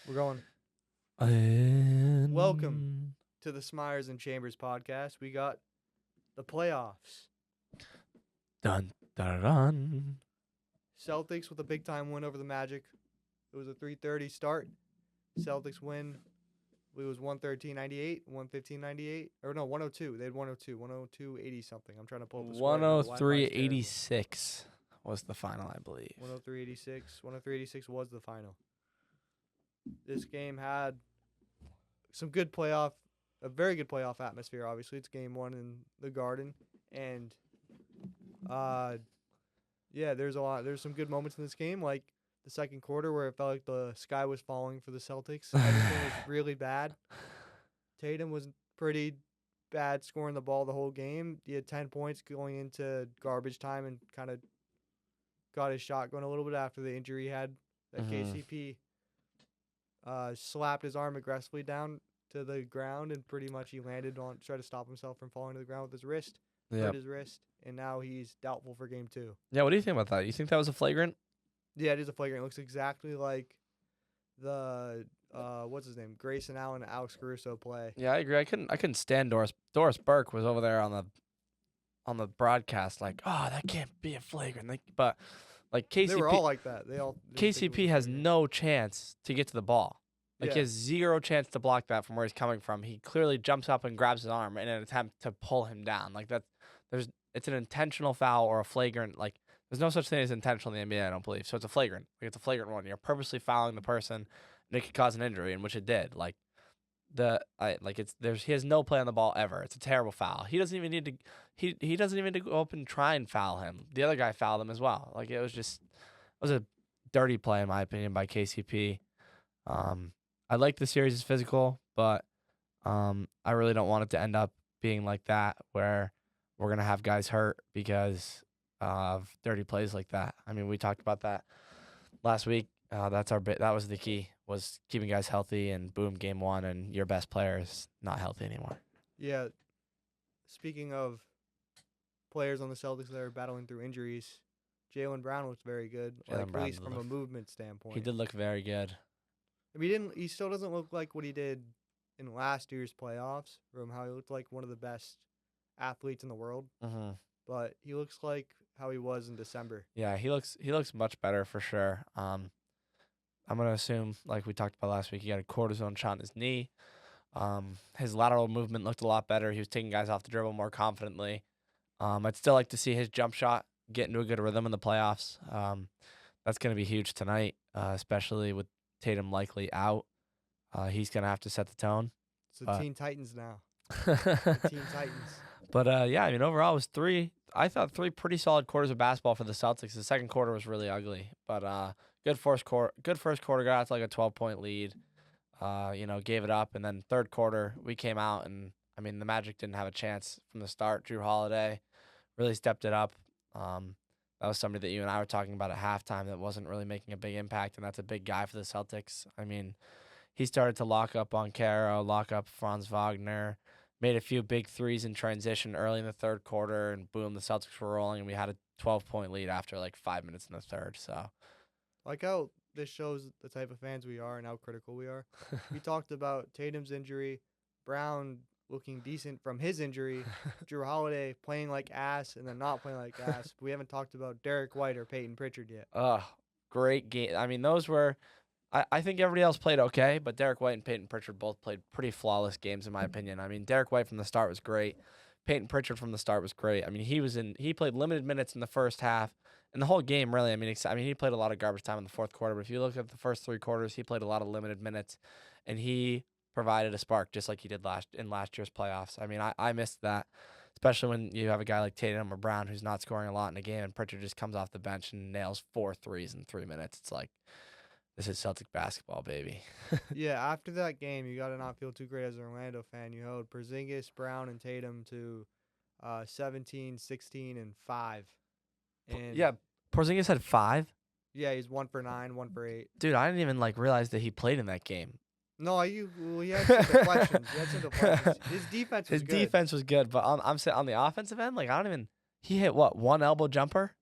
We're going. And Welcome to the Smyers and Chambers podcast. We got the playoffs. Dun dun dun. Celtics with a big time win over the Magic. It was a 3:30 start. Celtics win. It was 113.98, 115.98, or no, 102. They had 102.80 something. I'm trying to pull up the score. 103.86 was the final, I believe. 103.86. 103.86 was the final. This game had some good a very good playoff atmosphere. Obviously, it's game one in the Garden, and there's some good moments in this game, like the second quarter where it felt like the sky was falling for the Celtics. Everything was really bad. Tatum was pretty bad scoring the ball the whole game. He had 10 points going into garbage time and kind of got his shot going a little bit after the injury he had. That KCP slapped his arm aggressively down to the ground, and pretty much he tried to stop himself from falling to the ground with his wrist. Hurt his wrist, and now he's doubtful for game 2. Yeah, what do you think about that? You think that was a flagrant? Yeah, it is a flagrant. It looks exactly like the what's his name, Grayson Allen, Alex Caruso play. Yeah, I agree. I couldn't stand Doris. Doris Burke was over there on the broadcast like, oh, that can't be a flagrant. But KCP, they were all like that. KCP has no chance to get to the ball. He has zero chance to block that from where he's coming from. He clearly jumps up and grabs his arm in an attempt to pull him down. It's an intentional foul or a flagrant. There's no such thing as intentional in the NBA, I don't believe. So it's a flagrant. It's a flagrant one. You're purposely fouling the person, and it could cause an injury, in which it did. He has no play on the ball ever. It's a terrible foul. He doesn't even need to. He doesn't even need to go up and try and foul him. The other guy fouled him as well. It was a dirty play in my opinion by KCP. I like the series is physical, but I really don't want it to end up being like that where we're gonna have guys hurt because of dirty plays like that. I mean, we talked about that last week. That was the key, was keeping guys healthy, and boom, game one, and your best player is not healthy anymore. Yeah. Speaking of players on the Celtics that are battling through injuries, Jaylen Brown looked very good, at least from a movement standpoint. He did look very good. I mean, he still doesn't look like what he did in last year's playoffs, from how he looked like one of the best athletes in the world. Mm-hmm. But he looks like how he was in December. Yeah, he looks much better for sure. I'm gonna assume, like we talked about last week, he got a cortisone shot in his knee. His lateral movement looked a lot better. He was taking guys off the dribble more confidently. I'd still like to see his jump shot get into a good rhythm in the playoffs. That's gonna be huge tonight, especially with Tatum likely out. He's gonna have to set the tone. It's the Teen Titans now. The Teen Titans. But I mean, overall, it was I thought three pretty solid quarters of basketball for the Celtics. The second quarter was really ugly, but good first quarter. Got to a 12-point lead. Gave it up, and then third quarter we came out, and I mean, the Magic didn't have a chance from the start. Drew Holiday really stepped it up. That was somebody that you and I were talking about at halftime that wasn't really making a big impact, and that's a big guy for the Celtics. I mean, he started to lock up on Caro, lock up Franz Wagner, made a few big threes in transition early in the third quarter, and boom, the Celtics were rolling, and we had a 12-point lead after 5 minutes in the third. So, like how this shows the type of fans we are and how critical we are. We talked about Tatum's injury, Brown looking decent from his injury, Drew Holiday playing like ass and then not playing like ass. But we haven't talked about Derek White or Peyton Pritchard yet. Great game. I mean, those were I think everybody else played okay, but Derek White and Peyton Pritchard both played pretty flawless games in my opinion. I mean, Derek White from the start was great. Peyton Pritchard from the start was great. I mean, he played limited minutes in the first half and the whole game really. I mean, he played a lot of garbage time in the fourth quarter, but if you look at the first three quarters, he played a lot of limited minutes, and he provided a spark just like he did in last year's playoffs. I mean, I missed that, especially when you have a guy like Tatum or Brown who's not scoring a lot in a game, and Pritchard just comes off the bench and nails 4 threes in 3 minutes. It's like, this is Celtic basketball, baby. Yeah, after that game, you got to not feel too great as an Orlando fan. You held Porzingis, Brown, and Tatum to 17, 16, and 5. And yeah, Porzingis had 5? Yeah, he's 1 for 9, 1 for 8. Dude, I didn't even realize that he played in that game. No, he had some deflections. His defense was good. His defense was good, but I'm saying on the offensive end, he hit what, one elbow jumper?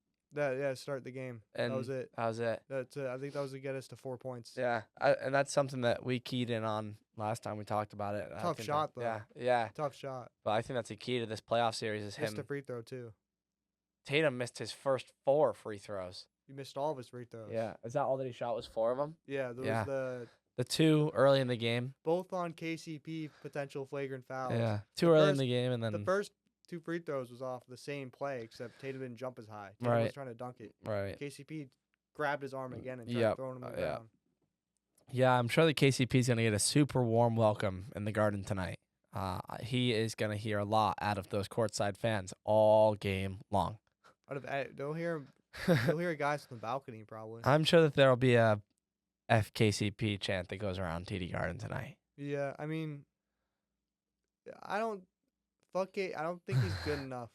Start the game. And that was it. That was it. That's I think that was to get us to 4 points. Yeah, and that's something that we keyed in on last time we talked about it. I Tough think shot that, though. Yeah. Tough shot. But I think that's a key to this playoff series is Missed a him. free throw too. Tatum missed his first 4 free throws. He missed all of his free throws. Yeah, is that all that he shot was 4 of them? Yeah, there was The 2 early in the game. both on KCP potential flagrant fouls. Yeah, 2 early in the game, and then the first 2 free throws was off the same play, except Tatum didn't jump as high. Tatum Right. was trying to dunk it. right. KCP grabbed his arm again and tried throwing him on the ground. Yeah, I'm sure the KCP's gonna get a super warm welcome in the Garden tonight. He is gonna hear a lot out of those courtside fans all game long. They'll hear guys from the balcony probably. I'm sure that there'll be a FKCP chant that goes around TD Garden tonight. Yeah, I mean, I don't think he's good enough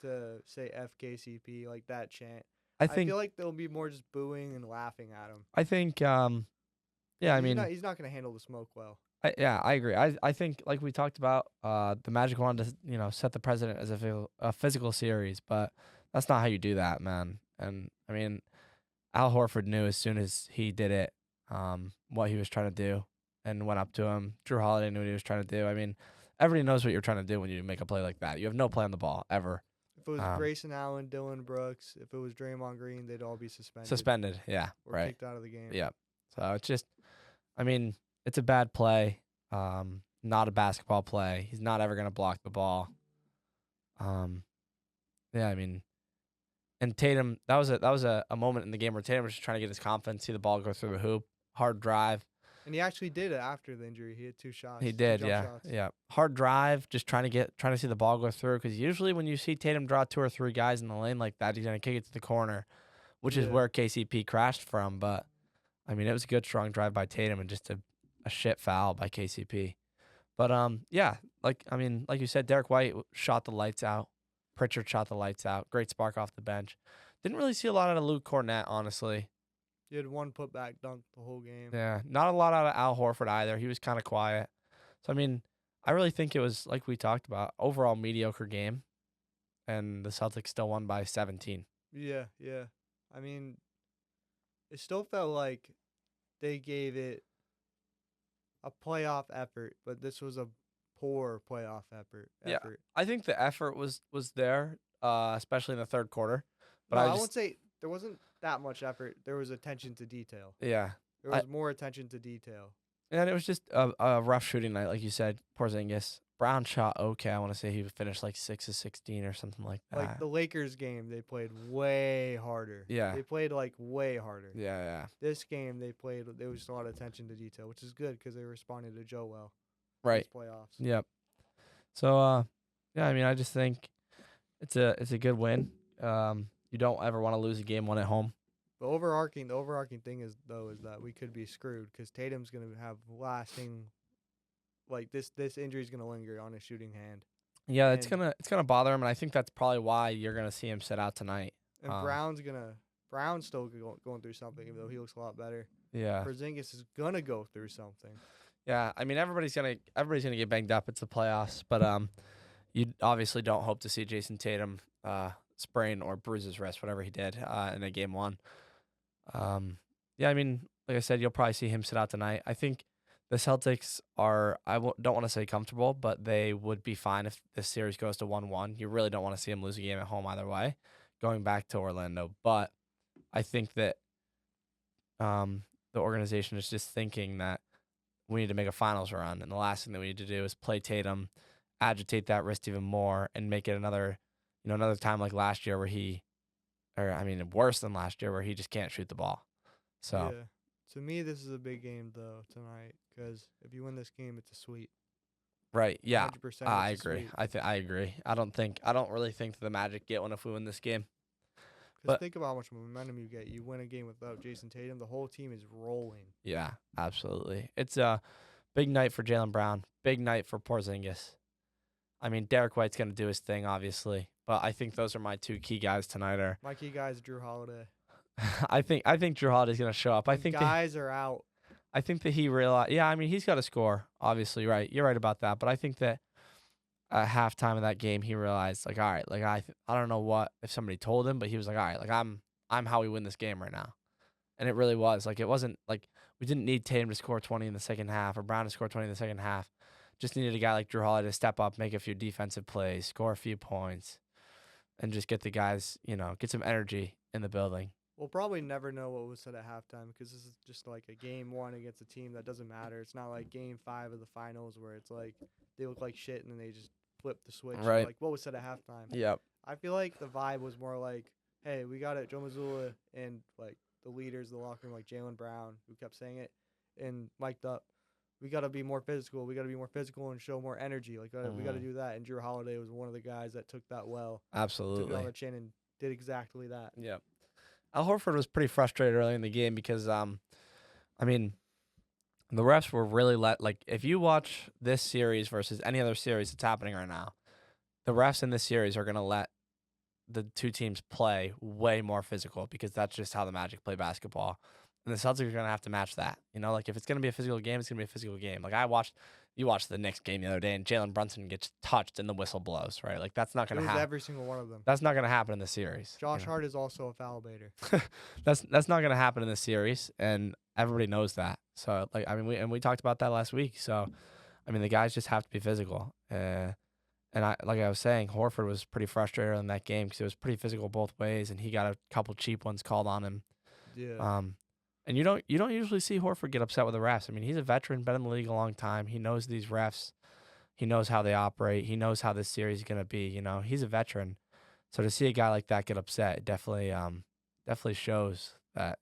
to say FKCP like that chant. I feel like there'll be more just booing and laughing at him. I think, he's not going to handle the smoke well. I agree. I think, like we talked about, the Magic wanted to, set the precedent as a physical series, but that's not how you do that, man. And, I mean, Al Horford knew as soon as he did it what he was trying to do and went up to him. Drew Holiday knew what he was trying to do. I mean, everybody knows what you're trying to do when you make a play like that. You have no play on the ball, ever. If it was Grayson Allen, Dylan Brooks, if it was Draymond Green, they'd all be suspended. Suspended, yeah, or right. kicked out of the game. Yeah. So it's just, I mean, it's a bad play. Not a basketball play. He's not ever going to block the ball. Yeah, I mean, and Tatum, that was a moment in the game where Tatum was just trying to get his confidence, see the ball go through the hoop, hard drive. And he actually did it after the injury. He had 2 shots. He did, yeah. Shots. Yeah. Hard drive, just trying to see the ball go through, because usually when you see Tatum draw 2 or 3 guys in the lane like that, he's going to kick it to the corner, which is where KCP crashed from. But, I mean, it was a good, strong drive by Tatum and just a shit foul by KCP. But, like you said, Derek White shot the lights out. Pritchard shot the lights out. Great spark off the bench. Didn't really see a lot out of Luke Cornett, honestly. He had 1 putback dunk the whole game. Yeah, not a lot out of Al Horford either. He was kind of quiet. So, I mean, I really think it was, like we talked about, overall mediocre game, and the Celtics still won by 17. Yeah. I mean, it still felt like they gave it a playoff effort, but this was a poor playoff effort. Yeah, I think the effort was there, especially in the third quarter. But I won't say there wasn't that much effort. There was attention to detail. Yeah. There was more attention to detail. And it was just a rough shooting night, like you said. Porzingis. Brown shot okay. I want to say he finished like 6 of 16 or something like that. Like the Lakers game, they played way harder. Yeah. They played like way harder. Yeah. This game, there was a lot of attention to detail, which is good because they responded to Joe well. Right. Playoffs. Yep. So, I mean, I just think it's a good win. You don't ever want to lose a game 1 at home. The overarching thing is that we could be screwed because Tatum's gonna have lasting, like this injury is gonna linger on his shooting hand. Yeah, it's gonna bother him, and I think that's probably why you're gonna see him sit out tonight. And Brown's still going through something, even though he looks a lot better. Yeah. Porzingis is gonna go through something. Yeah, I mean everybody's gonna get banged up. It's the playoffs, but you obviously don't hope to see Jason Tatum sprain or bruise his wrist, whatever he did in a game 1. Yeah, I mean, like I said, you'll probably see him sit out tonight. I think the Celtics are, don't want to say comfortable, but they would be fine if this series goes to 1-1. You really don't want to see them lose a game at home either way, going back to Orlando. But I think that the organization is just thinking that we need to make a finals run, and the last thing that we need to do is play Tatum, agitate that wrist even more, and make it another time like last year worse than last year where he just can't shoot the ball. So yeah. To me, this is a big game though tonight because if you win this game, it's a sweep. Right. Yeah. 100% I agree. I agree. I don't really think that the Magic get one if we win this game. Because think about how much momentum you get. You win a game without Jason Tatum, the whole team is rolling. Yeah, absolutely. It's a big night for Jaylen Brown. Big night for Porzingis. I mean, Derek White's going to do his thing, obviously. But I think those are my 2 key guys tonight. My key guy is Drew Holiday. I think Drew Holiday's going to show up. I think guys are out. I think that he realized. Yeah, I mean, he's got to score, obviously, right? You're right about that. But I think that at halftime of that game, he realized, like, all right, like I don't know if somebody told him, but he was like, all right, like I'm I'm how we win this game right now. And it really was. Like, it wasn't like we didn't need Tatum to score 20 in the second half or Brown to score 20 in the second half. Just needed a guy like Drew Holiday to step up, make a few defensive plays, score a few points, and just get the guys, get some energy in the building. We'll probably never know what was said at halftime because this is just like a game one against a team that doesn't matter. It's not like game 5 of the finals where it's like they look like shit and then they just flip the switch. Right. Like, what was said at halftime? Yep. I feel like the vibe was more like, hey, we got it, Joe Mazzulla and like the leaders of the locker room, like Jaylen Brown, who kept saying it and mic'd up. We got to be more physical. We got to be more physical and show more energy. Like, we got to do that. And Drew Holiday was one of the guys that took that well. Absolutely. Took it on the chin and did exactly that. Yep. Al Horford was pretty frustrated early in the game because, the refs were really if you watch this series versus any other series that's happening right now, the refs in this series are going to let the two teams play way more physical because that's just how the Magic play basketball. And the Celtics are going to have to match that. If it's going to be a physical game, it's going to be a physical game. Like, you watched the Knicks game the other day, and Jalen Brunson gets touched and the whistle blows, right? Like, that's not going to happen. Every single one of them. That's not going to happen in the series. Josh Hart is also a foul baiter. That's not going to happen in this series, and everybody knows that. So, we talked about that last week. So, the guys just have to be physical. And I was saying, Horford was pretty frustrated in that game because it was pretty physical both ways, and he got a couple cheap ones called on him. Yeah. And you don't usually see Horford get upset with the refs. He's a veteran, been in the league a long time. He knows these refs. He knows how they operate. He knows how this series is gonna be. He's a veteran. So to see a guy like that get upset, it definitely shows that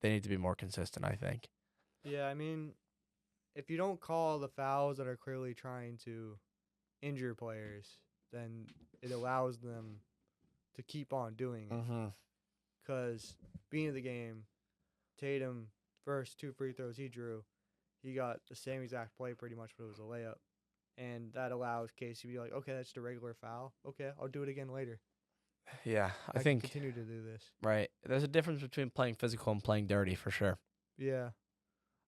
they need to be more consistent, I think. Yeah, if you don't call the fouls that are clearly trying to injure players, then it allows them to keep on doing it. Because being in the game, Tatum, first 2 free throws he drew, he got the same exact play pretty much, but it was a layup. And that allows Casey to be like, okay, that's just a regular foul. Okay, I'll do it again later. Yeah, I can think continue to do this. Right. There's a difference between playing physical and playing dirty for sure. Yeah.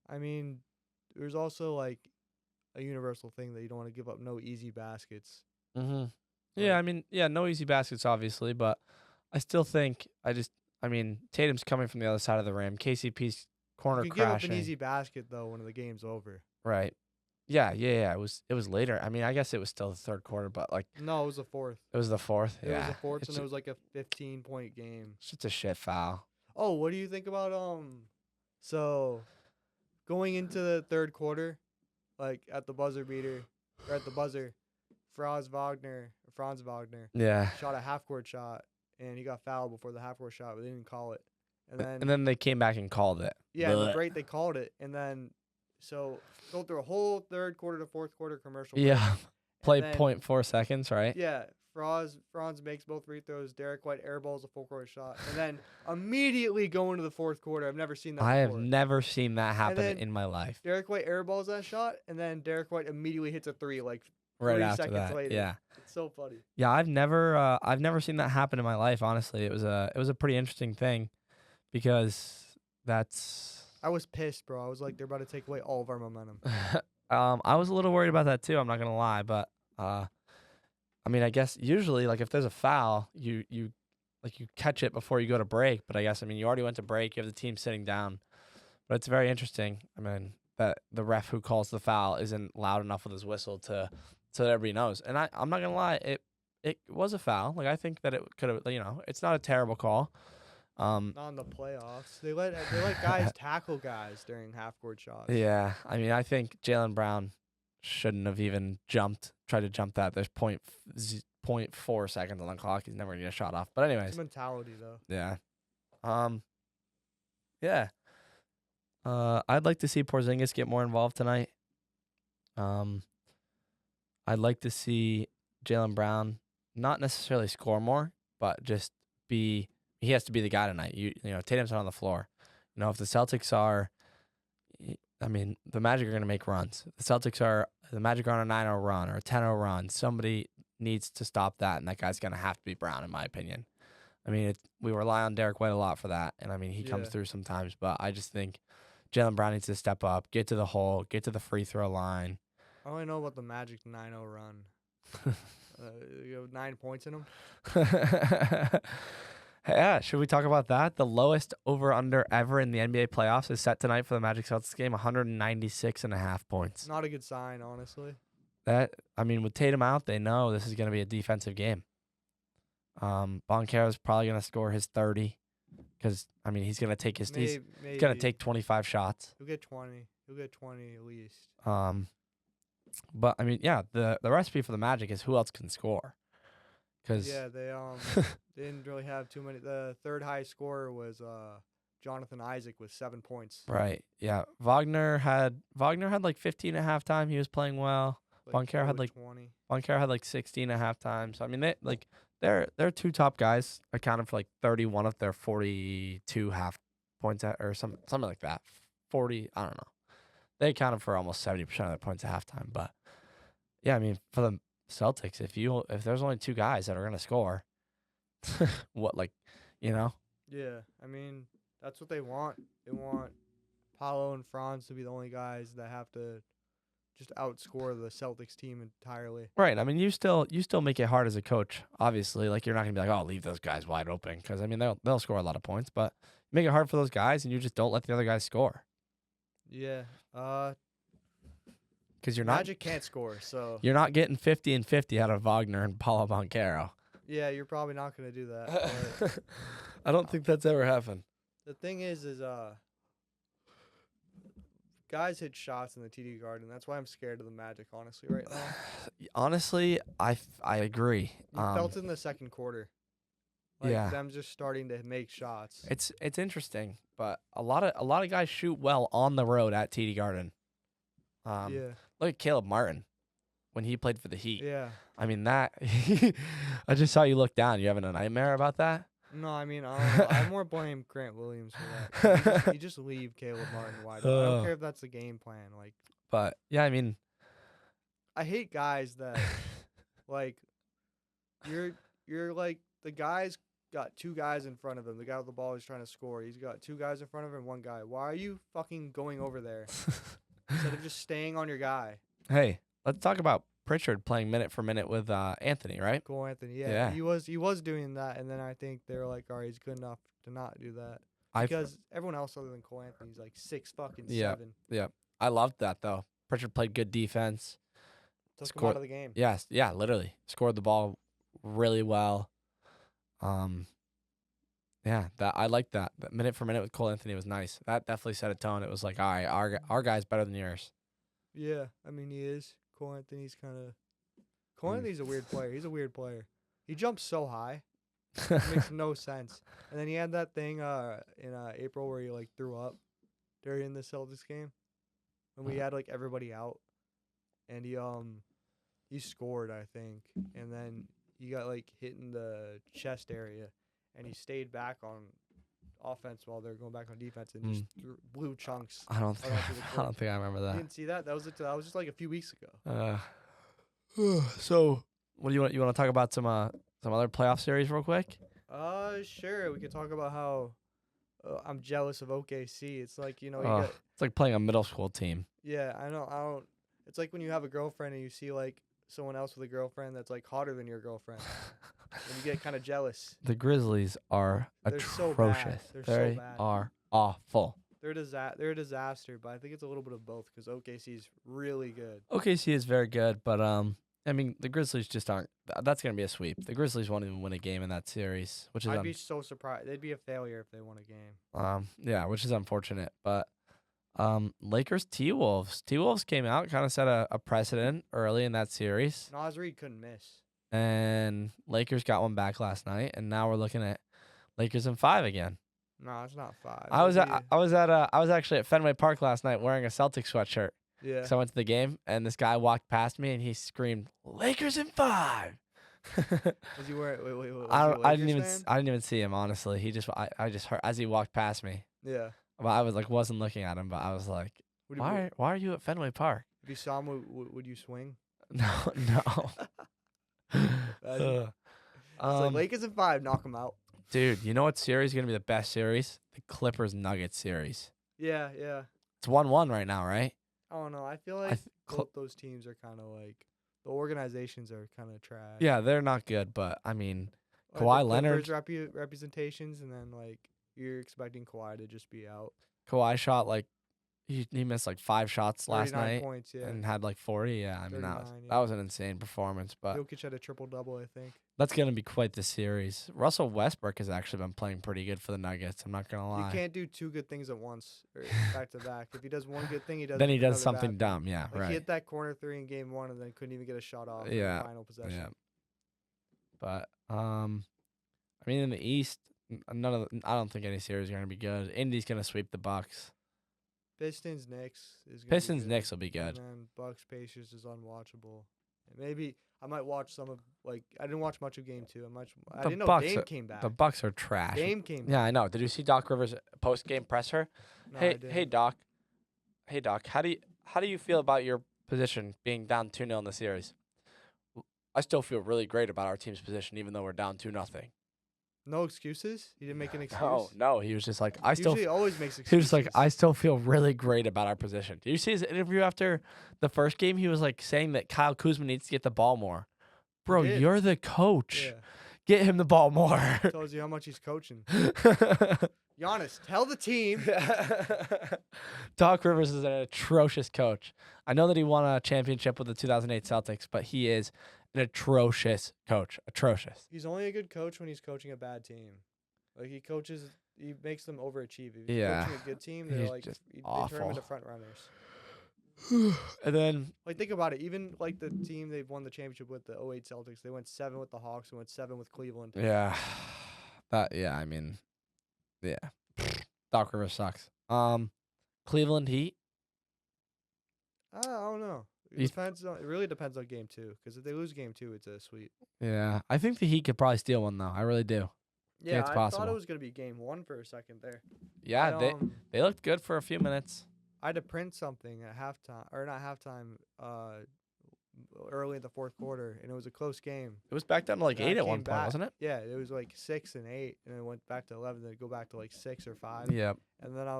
There's also like a universal thing that you don't want to give up no easy baskets. Yeah, no easy baskets obviously, but I still think Tatum's coming from the other side of the rim. KCP's corner you can crashing. give up an easy basket though when the game's over. Right. Yeah. It was later. I guess it was still the third quarter, but no, it was the fourth. It was the fourth. It was the fourth, and it was like a 15-point game. It's just a shit foul. Oh, what do you think about So, going into the third quarter, like at the buzzer beater or at the buzzer, Franz Wagner, shot a half-court shot. And he got fouled before the half-court shot, but they didn't call it. And then they came back and called it. Yeah, the break they called it. And then, so go through a whole third quarter to fourth quarter commercial. Yeah, play 0.4 seconds, right? Yeah, Franz makes both free throws. Derek White airballs a full-court shot. And then immediately go into the fourth quarter. I've never seen that before. I have never seen that happen in my life. Derek White airballs that shot, and then Derek White immediately hits a three, like right 3 after seconds that. later. Yeah. It's so funny. Yeah, I've never seen that happen in my life, honestly. It was a pretty interesting thing because I was pissed, bro. I was like, they're about to take away all of our momentum. I was a little worried about that too, I'm not going to lie, but I guess usually if there's a foul, you catch it before you go to break, but I guess you already went to break, you have the team sitting down. But it's very interesting. That the ref who calls the foul isn't loud enough with his whistle so that everybody knows. And I'm not gonna lie, it was a foul. I think that it could have, it's not a terrible call. Not in the playoffs. They let guys tackle guys during half-court shots. Yeah, I think Jaylen Brown shouldn't have even tried to jump that. There's 0.4 seconds on the clock. He's never gonna get a shot off. But anyways, it's mentality though. Yeah. Yeah. I'd like to see Porzingis get more involved tonight. I'd like to see Jaylen Brown not necessarily score more, but just he has to be the guy tonight. Tatum's not on the floor. If the Celtics are, the Magic are going to make runs. If the Magic are on a 9-0 run or a 10-0 run, somebody needs to stop that, and that guy's going to have to be Brown, in my opinion. We rely on Derek White a lot for that, and he comes through sometimes, but I just think Jaylen Brown needs to step up, get to the hole, get to the free throw line. I only know about the Magic 9-0 run. You have 9 points in them. Yeah, should we talk about that? The lowest over-under ever in the NBA playoffs is set tonight for the Magic Celtics game, 196.5 points. Not a good sign, honestly. With Tatum out, they know this is going to be a defensive game. Boncaro's probably going to score his 30 because, he's going to take he's going to take 25 shots. He'll get 20. He'll get 20 at least. But, the recipe for the Magic is who else can score. Yeah, they didn't really have too many. The third highest scorer was Jonathan Isaac with 7 points. Right. Yeah. Wagner had like 15 at halftime. He was playing well. Boncaro had like 20. Boncaro had like 16 at halftime. So their two top guys accounted for like 31 of their 42 half points or something like that. 40, I don't know. They accounted for almost 70% of their points at halftime. But yeah, for the Celtics, if there's only two guys that are gonna score, Yeah, that's what they want. They want Paolo and Franz to be the only guys that have to just outscore the Celtics team entirely. Right. You still make it hard as a coach. Obviously, like you're not gonna be like, oh, leave those guys wide open because they'll score a lot of points, but you make it hard for those guys and you just don't let the other guys score. Yeah. Because Magic can't score, so you're not getting 50 and 50 out of Wagner and Paulo Boncaro. Yeah, you're probably not gonna do that. But I don't think that's ever happened. the thing is guys hit shots in the TD Garden. That's why I'm scared of the Magic, honestly, right now. Honestly, I agree. You felt it in the second quarter. Them just starting to make shots. It's interesting, but a lot of guys shoot well on the road at TD Garden. Look at Caleb Martin when he played for the Heat. Yeah. That I just saw you look down. You having a nightmare about that? No, I don't know. I more blame Grant Williams for that. You just leave Caleb Martin wide open. I don't care if that's the game plan. But yeah, I hate guys that you're like the guy's got two guys in front of him. The guy with the ball is trying to score. He's got two guys in front of him, one guy. Why are you fucking going over there instead of just staying on your guy? Hey, let's talk about Pritchard playing minute for minute with Anthony, right? Cole Anthony, yeah. He was doing that, and then I think they were like, all right, he's good enough to not do that. Because everyone else other than Cole Anthony's like 6'7". Yeah. I loved that though. Pritchard played good defense. Took him out of the game. Yes, yeah, literally. Scored the ball really well. That I liked that. That minute for minute with Cole Anthony was nice. That definitely set a tone. It was like, all right, our guy's better than yours. Yeah, he is. Cole Anthony's Anthony's a weird player. He's a weird player. He jumps so high. It makes no sense. And then he had that thing in April where he threw up during the Celtics game. When we had everybody out. And he scored, I think. And then he got hit in the chest area. And he stayed back on offense while they were going back on defense and just blew chunks. I don't think I remember that. You didn't see that? That was just a few weeks ago. So, what do you want? You want to talk about some other playoff series real quick? Sure. We could talk about how I'm jealous of OKC. It's like it's like playing a middle school team. Yeah, I don't. It's like when you have a girlfriend and you see someone else with a girlfriend that's hotter than your girlfriend. And you get kind of jealous. The Grizzlies are atrocious. So bad. They so bad. are awful. They're a disaster, but I think it's a little bit of both because OKC's really good. OKC is very good, but the Grizzlies just aren't. That's gonna be a sweep. The Grizzlies won't even win a game in that series, which is. I'd be so surprised. They'd be a failure if they won a game. Yeah, which is unfortunate, but. Lakers T-Wolves. T-Wolves came out, kind of set a precedent early in that series. Naz Reid couldn't miss. And Lakers got one back last night, and now we're looking at Lakers in 5 again. No, it's not 5. I was actually at Fenway Park last night wearing a Celtics sweatshirt. Yeah. So I went to the game, and this guy walked past me, and he screamed, "Lakers in 5!" Was he wearing? Wait. I didn't even see him, honestly. I just heard as he walked past me. Yeah. But I was wasn't looking at him, but I was like, why are you at Fenway Park? If you saw him, would you swing? No. It's Lakers in 5, knock them out. Dude, you know what series is going to be the best series? The Clippers-Nuggets series. Yeah. It's 1-1 right now, right? I don't know. I feel like both those teams are kind of the organizations are kind of trash. Yeah, they're not good, but, Kawhi the Leonard. Clippers representations, and then like you're expecting Kawhi to just be out. Kawhi shot like he missed like 5 shots last 39 night points, yeah. and had like 40. Yeah, I mean 39, that was an insane performance. But Jokic had a triple-double, I think. that's gonna be quite the series. Russell Westbrook has actually been playing pretty good for the Nuggets. I'm not gonna lie. You can't do 2 good things at once or back to back. If he does one good thing, he does. Then he does another something bad dumb. thing. Yeah, Like right. he hit that corner 3 in game 1 and then couldn't even get a shot off in Yeah, the final possession. Yeah. But I mean, in the East, I don't think any series are gonna be good. Indy's gonna sweep the Bucks. Pistons Knicks is gonna Pistons be good. Knicks will be And good. then Bucks Pacers is unwatchable. And maybe I might watch some of I didn't watch much of game 2. I The didn't know Bucks Dame are- came back. The Bucks are trash. Dame came back. Yeah, I know. Did you see Doc Rivers' post game presser? No, I Hey, didn't. Doc. Hey, Doc. How do you feel about your position being down 2-0 in the series? I still feel really great about our team's position, even though we're down 2-0. No excuses? He didn't make an excuse? No. He was just like, Usually always makes He excuses. was just like, I still feel really great about our position. Did you see his interview after the first game? He was like saying that Kyle Kuzma needs to get the ball more. Bro, did. you're the coach. Yeah. Get him the ball more. Tells you how much he's coaching. Giannis, tell the team. Doc Rivers is an atrocious coach. I know that he won a championship with the 2008 Celtics, but he is an atrocious coach. Atrocious. He's only a good coach when he's coaching a bad team. Like he makes them overachieve. If he's Yeah. coaching a good team, they're He's like just they turn him into awful. front runners. And then Like think about it. Even like the team they've won the championship with, the '08 Celtics, they went 7 with the Hawks and went 7 with Cleveland. yeah. I mean, yeah. Doc Rivers sucks. Cleveland Heat. I don't know. It really depends on game 2. Because if they lose game 2, it's a sweep. Yeah. I think the Heat could probably steal one though. I really do. Yeah, it's I possible. thought it was gonna be game 1 for a second there. Yeah, they looked good for a few minutes. I had to print something at halftime, or not halftime, early in the 4th quarter, and it was a close game. It was back down to like And I 8 at came one point, back- wasn't it? Yeah, it was like 6 and 8, and then it went back to 11, then go back to like 6 or 5. Yeah. And then I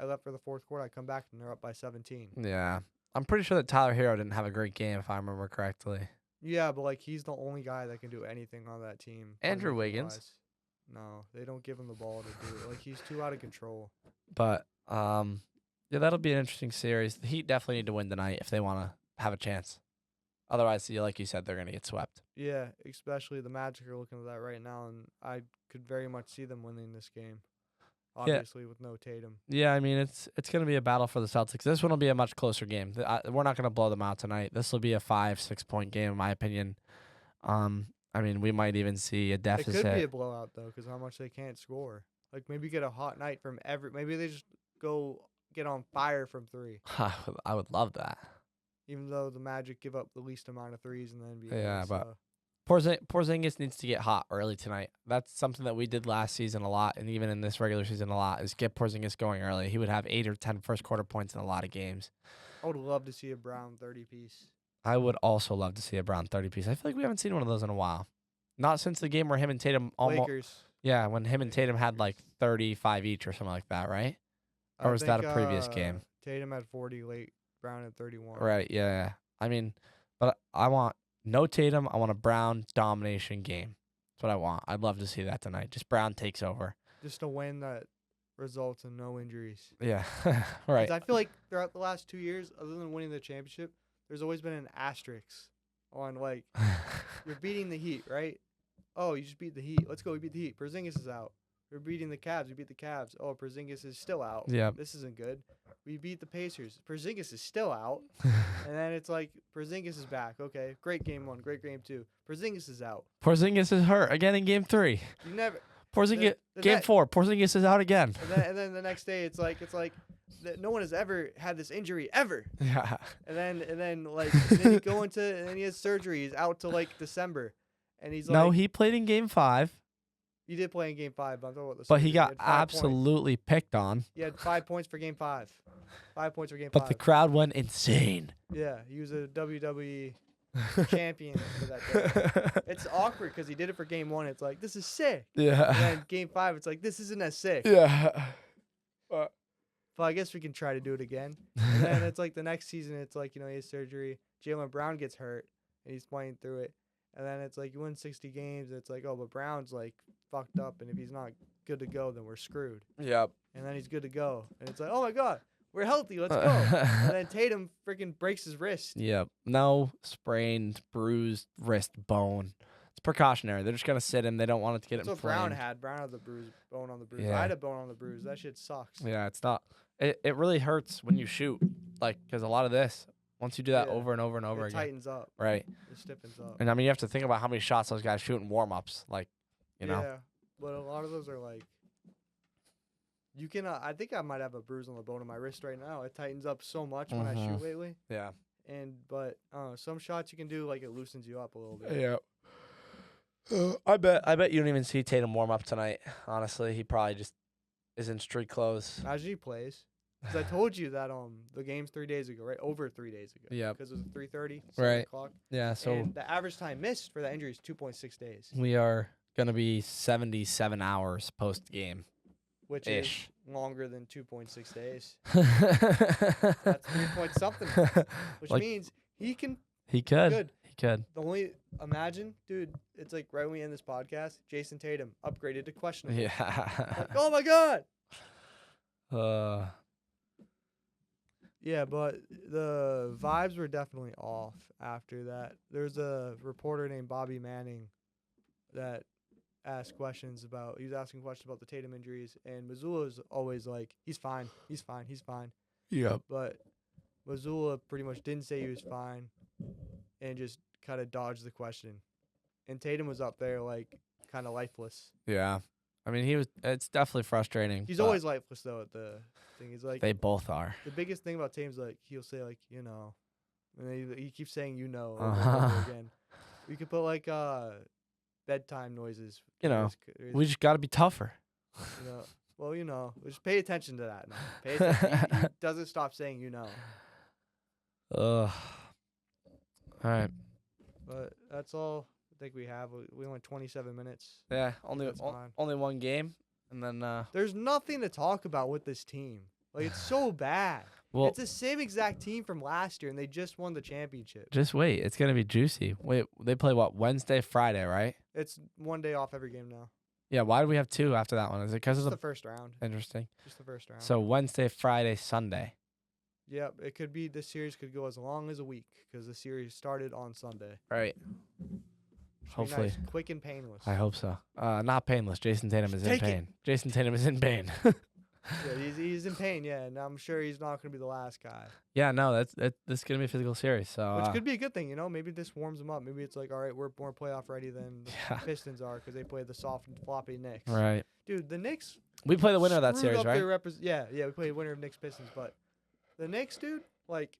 left for the 4th quarter. I come back and they're up by 17. Yeah. I'm pretty sure that Tyler Hero didn't have a great game if I remember correctly. Yeah, but like he's the only guy that can do anything on that team. Andrew playmaking Wiggins. wise. No, they don't give him the ball to do it. Like he's too out of control. But yeah, that'll be an interesting series. The Heat definitely need to win tonight if they want to have a chance. Otherwise, like you said, they're going to get swept. Yeah, especially the Magic are looking at that right now, and I could very much see them winning this game. Obviously, with no Tatum. Yeah, I mean, it's going to be a battle for the Celtics. This one will be a much closer game. We're not going to blow them out tonight. This will be a 5-6 point game, in my opinion. I mean, we might even see a It deficit. could be a blowout though, because how much they can't score. Like maybe get a hot night from Maybe they just go get on fire from 3. I would love that. Even though the Magic give up the least amount of threes in the NBA. Yeah, but so. Porzingis needs to get hot early tonight. That's something that we did last season a lot, and even in this regular season a lot, is get Porzingis going early. He would have 8 or 10 first quarter points in a lot of games. I would love to see a Brown 30-piece. I would also love to see a Brown 30-piece. I feel like we haven't seen one of those in a while. Not since the game where him and Tatum almost. Lakers. Yeah, when him and Tatum had like 35 each or something like that, right? Or was that a previous game? Tatum had 40, Brown had 31. Right, yeah. I mean, but I want no Tatum. I want a Brown domination game. That's what I want. I'd love to see that tonight. Just Brown takes over. Just a win that results in no injuries. Yeah, 'Cause right. I feel like throughout the last 2 years, other than winning the championship, there's always been an asterisk on like you're beating the Heat, right? Oh, you just beat the Heat. Let's go. We beat the Heat. Porzingis is out. We're beating the Cavs. We beat the Cavs. Oh, Porzingis is still out. Yeah. This isn't good. We beat the Pacers. Porzingis is still out. And then it's like Porzingis is back. Okay, great game 1, great game 2. Porzingis is out. Porzingis is hurt again in game 3. You never. Porzingis the game net- 4. Porzingis is out again. And then the next day it's like no one has ever had this injury ever. Yeah. And then you go into and then he has surgery. He's out till like December, and he's No, like, he played in game 5, he did play in game 5, but I'm talking about the but surgery. he got had 5 points. absolutely picked on. He had 5 points for game 5. 5 points for game But 5. the crowd went insane. Yeah, he was a WWE champion for that day. It's awkward because he did it for game 1. It's like, this is sick. And Yeah. then game 5, it's like, this isn't as sick. Yeah. But I guess we can try to do it again. And then it's like the next season, it's like, he has surgery. Jaylen Brown gets hurt, and he's playing through it. And then it's like you win 60 games. And it's like, oh, but Brown's like fucked up, and if he's not good to go, then we're screwed. Yep. And then he's good to go, and it's like, oh my god, we're healthy, let's go. And then Tatum freaking breaks his wrist. Yep. No sprained, bruised wrist bone. It's precautionary. They're just gonna sit him. They don't want it to get That's what inflamed. Brown had. Brown had the bone on the bruise. Yeah. I had a bone on the bruise. That shit sucks. Yeah, it's not. It really hurts when you shoot, like, because a lot of this, once you do that Yeah. over and over and over It again, tightens up. right? It stiffens up. And I mean, you have to think about how many shots those guys shoot in warm-ups, like, you know. Yeah, but a lot of those are like, you can. I think I might have a bruise on the bone of my wrist right now. It tightens up so much when I shoot lately. Yeah. But some shots you can do, like, it loosens you up a little bit. Yeah. I bet you don't even see Tatum warm up tonight. Honestly, he probably just is in street clothes. Imagine he plays. Because I told you that the game's 3 days ago, right? Over 3 days ago. Yeah. Because it was 3:30. Right. O'clock. Yeah. So And the average time missed for that injury is 2.6 days, we are gonna be 77 hours post game. which Ish. is longer than 2.6 days. That's 3 point something, which Like- means he can. He could. Good. He could. The only imagine, dude. It's like right when we end this podcast, Jason Tatum upgraded to questionable. Yeah. Like, oh my god. uh. Yeah, but the vibes were definitely off after that. There's a reporter named Bobby Manning that asked questions about. He was asking questions about the Tatum injuries, and Missoula's always like, he's fine, he's fine, he's fine. Yep. But Missoula pretty much didn't say he was fine, and just kind of dodged the question. And Tatum was up there like kind of lifeless. Yeah. I mean, he was. It's definitely frustrating. He's but always lifeless though. At the thing, he's like They both are. the biggest thing about Tatum's like he'll say like and then he keeps saying over and over again. We could put like bedtime noises. You know, His- We just got to be tougher. just pay attention to that now. Pay attention. He doesn't stop saying Ugh. All right. But that's all I think we have. We went 27 minutes. Yeah. Only That's fine. only one game, and then There's nothing to talk about with this team. Like, it's so bad. well, It's the same exact team from last year, and they just won the championship. just wait. It's gonna be juicy. Wait, they play what, Wednesday, Friday, right? It's 1 day off every game now. Yeah. Why do we have two after that one? Is it because of Just the the first round. interesting? Just the first round. So Wednesday, Friday, Sunday. Yep, it could be this series could go as long as a week because the series started on Sunday. Right. Should be Hopefully. nice, quick and painless. I hope so. Not painless. Jason Tatum is in Take it. pain. Jason Tatum is in pain. Yeah, he's in pain. Yeah, and I'm sure he's not going to be the last guy, Yeah. No. This is gonna be a physical series. So. which could be a good thing. Maybe this warms him up. Maybe it's like, all right, we're more playoff ready than the Yeah. Pistons are because they play the soft and floppy Knicks. Right. Dude, the Knicks. We play the winner of that screwed series, up their right? we played winner of Knicks Pistons, but the Knicks, dude, like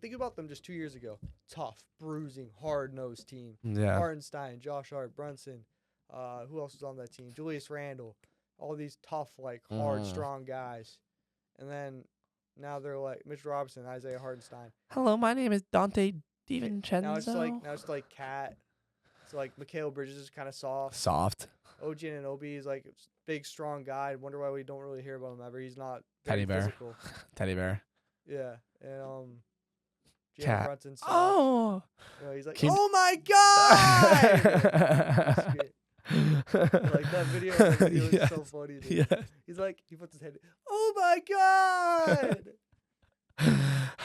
think about them just 2 years ago. Tough, bruising, hard-nosed team. Yeah. Hartenstein, Josh Hart, Brunson. Who else was on that team? Julius Randle. All these tough, hard, strong guys. And then now they're like Mitch Robinson, Isaiah Hartenstein. Hello, my name is Dante DiVincenzo. Now it's like Cat. It's like Mikal Bridges is kind of soft. Soft. OG Anunoby is like a big, strong guy. I wonder why we don't really hear about him ever. He's not Teddy very bear. physical. Teddy bear. Yeah, and Jalen Cat. Brunson's soft. Oh. He's like, Can- oh my god! Like that video was Yes. so funny. Dude. Yes. He's like, he puts his head. Oh my god!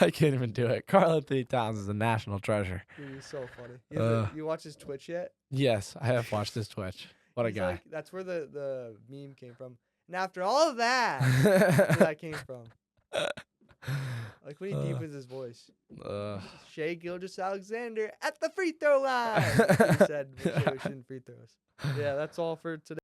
I can't even do it. Karl Anthony Towns is a national treasure. Dude, he's so funny. You watch his Twitch yet? Yes, I have watched his Twitch. What a He's guy. like, that's where the meme came from. And after all of that, that's where that came from. Like when he deepens his voice. Shea Gilgeous-Alexander at the free throw line. He said we're shooting free throws. Yeah, that's all for today.